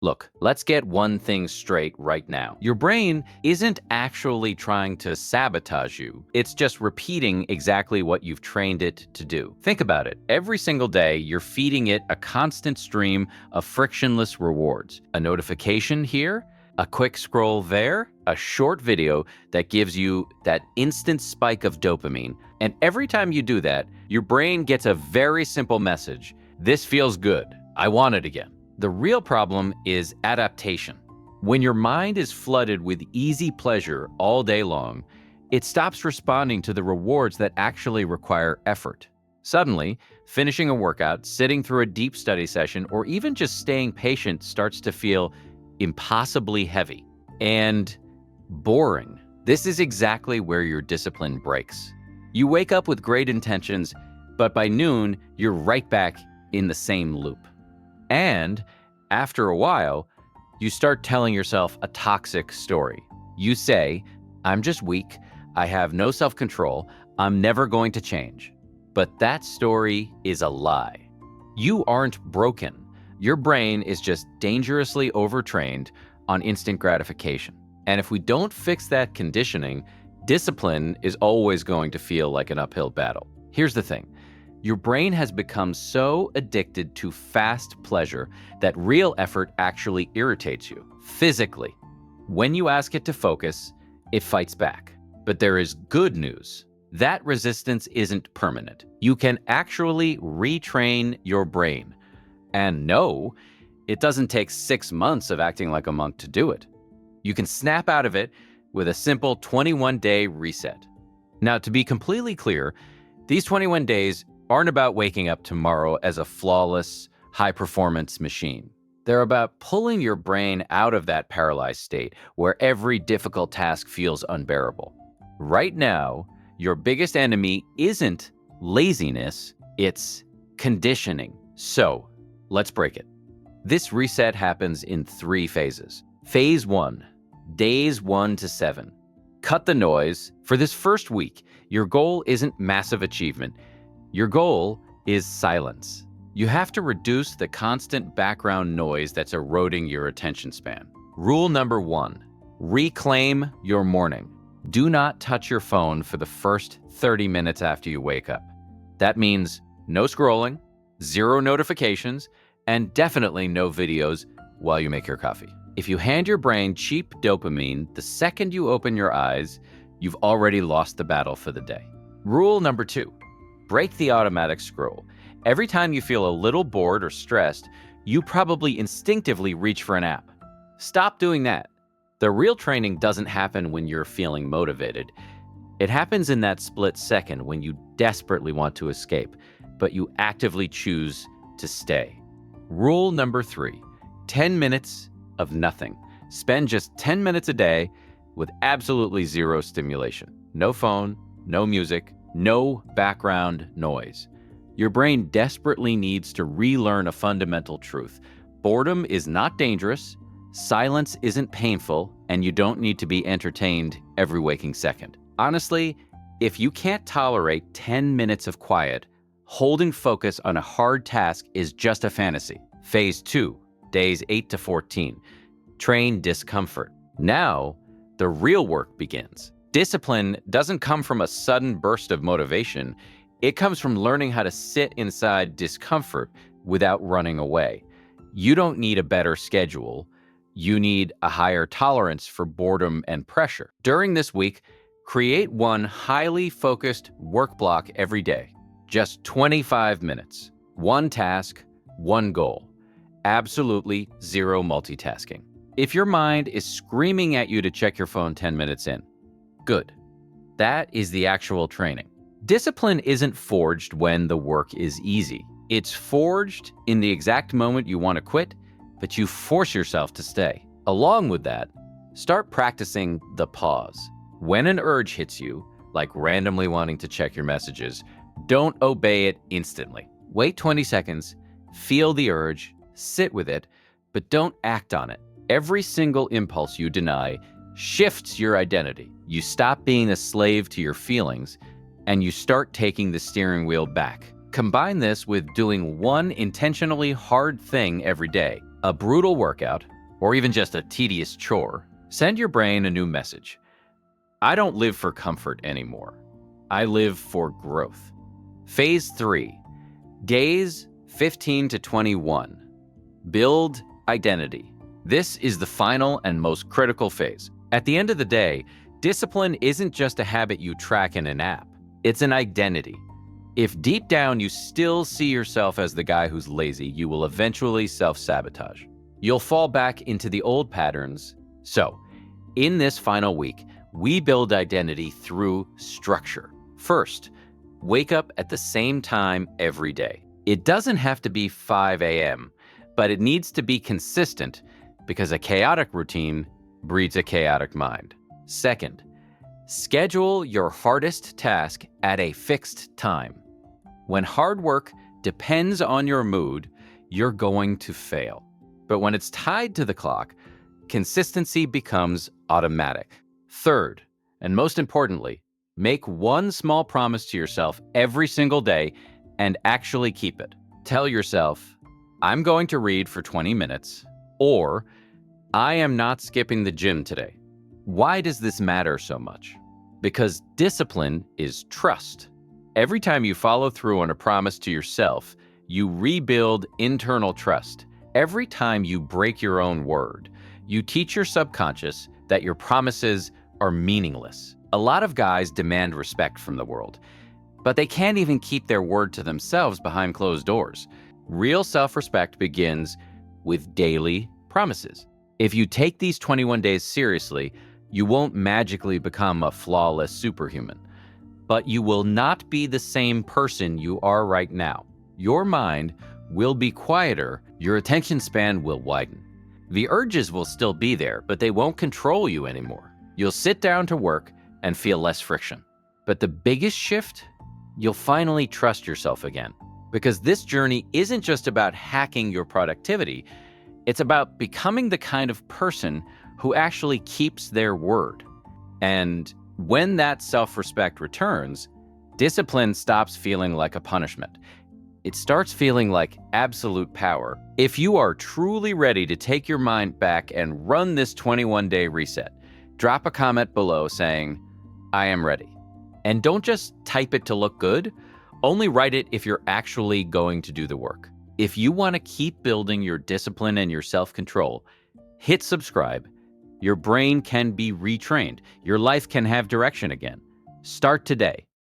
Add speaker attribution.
Speaker 1: Look, let's get one thing straight right now. Your brain isn't actually trying to sabotage you. It's just repeating exactly what you've trained it to do. Think about it. Every single day, you're feeding it a constant stream of frictionless rewards. A notification here, a quick scroll there, a short video that gives you that instant spike of dopamine. And every time you do that, your brain gets a very simple message. This feels good. I want it again. The real problem is adaptation. When your mind is flooded with easy pleasure all day long, it stops responding to the rewards that actually require effort. Suddenly, finishing a workout, sitting through a deep study session, or even just staying patient starts to feel impossibly heavy and boring. This is exactly where your discipline breaks. You wake up with great intentions, but by noon, you're right back in the same loop. And after a while, you start telling yourself a toxic story. You say, I'm just weak, I have no self-control, I'm never going to change. But that story is a lie. You aren't broken. Your brain is just dangerously overtrained on instant gratification. And if we don't fix that conditioning, discipline is always going to feel like an uphill battle. Here's the thing. Your brain has become so addicted to fast pleasure that real effort actually irritates you physically. When you ask it to focus, it fights back. But there is good news. That resistance isn't permanent. You can actually retrain your brain. And no, it doesn't take 6 months of acting like a monk to do it. You can snap out of it with a simple 21-day reset. Now, to be completely clear, these 21 days aren't about waking up tomorrow as a flawless, high-performance machine. They're about pulling your brain out of that paralyzed state where every difficult task feels unbearable. Right now, your biggest enemy isn't laziness, it's conditioning. So, let's break it. This reset happens in 3 phases. Phase 1, days 1 to 7. Cut the noise. For this first week, your goal isn't massive achievement. Your goal is silence. You have to reduce the constant background noise that's eroding your attention span. Rule number 1, reclaim your morning. Do not touch your phone for the first 30 minutes after you wake up. That means no scrolling, 0 notifications, and definitely no videos while you make your coffee. If you hand your brain cheap dopamine the second you open your eyes, you've already lost the battle for the day. Rule number 2, break the automatic scroll. Every time you feel a little bored or stressed, you probably instinctively reach for an app. Stop doing that. The real training doesn't happen when you're feeling motivated. It happens in that split second when you desperately want to escape, but you actively choose to stay. Rule number 3, 10 minutes of nothing. Spend just 10 minutes a day with absolutely 0 stimulation. No phone, no music, no background noise. Your brain desperately needs to relearn a fundamental truth. Boredom is not dangerous, silence isn't painful, and you don't need to be entertained every waking second. Honestly, if you can't tolerate 10 minutes of quiet, holding focus on a hard task is just a fantasy. Phase 2, days 8 to 14. Train discomfort. Now, the real work begins. Discipline doesn't come from a sudden burst of motivation. It comes from learning how to sit inside discomfort without running away. You don't need a better schedule. You need a higher tolerance for boredom and pressure. During this week, create one highly focused work block every day. Just 25 minutes. One task, one goal. Absolutely 0 multitasking. If your mind is screaming at you to check your phone 10 minutes in, good. That is the actual training. Discipline isn't forged when the work is easy. It's forged in the exact moment you want to quit, but you force yourself to stay. Along with that, start practicing the pause. When an urge hits you, like randomly wanting to check your messages, don't obey it instantly. Wait 20 seconds, feel the urge, sit with it, but don't act on it. Every single impulse you deny shifts your identity. You stop being a slave to your feelings, and you start taking the steering wheel back. Combine this with doing one intentionally hard thing every day. a brutal workout, or even just a tedious chore, send your brain a new message. I don't live for comfort anymore. I live for growth. Phase 3, days 15 to 21. Build identity. This is the final and most critical phase. At the end of the day, discipline isn't just a habit you track in an app. It's an identity. If deep down you still see yourself as the guy who's lazy, you will eventually self-sabotage. You'll fall back into the old patterns. So, in this final week, we build identity through structure. First, wake up at the same time every day. It doesn't have to be 5 a.m., but it needs to be consistent because a chaotic routine breeds a chaotic mind. Second, schedule your hardest task at a fixed time. When hard work depends on your mood, you're going to fail. But when it's tied to the clock, consistency becomes automatic. Third, and most importantly, make one small promise to yourself every single day and actually keep it. Tell yourself, I'm going to read for 20 minutes, or I am not skipping the gym today. Why does this matter so much? Because discipline is trust. Every time you follow through on a promise to yourself, you rebuild internal trust. Every time you break your own word, you teach your subconscious that your promises are meaningless. A lot of guys demand respect from the world, but they can't even keep their word to themselves behind closed doors. Real self-respect begins with daily promises. If you take these 21 days seriously, you won't magically become a flawless superhuman. But you will not be the same person you are right now. Your mind will be quieter, your attention span will widen. The urges will still be there, but they won't control you anymore. You'll sit down to work and feel less friction. But the biggest shift, you'll finally trust yourself again. Because this journey isn't just about hacking your productivity, it's about becoming the kind of person who actually keeps their word. And when that self-respect returns, discipline stops feeling like a punishment. It starts feeling like absolute power. If you are truly ready to take your mind back and run this 21-day reset, drop a comment below saying, I am ready. And don't just type it to look good, only write it if you're actually going to do the work. If you want to keep building your discipline and your self-control, hit subscribe. Your brain can be retrained. Your life can have direction again. Start today.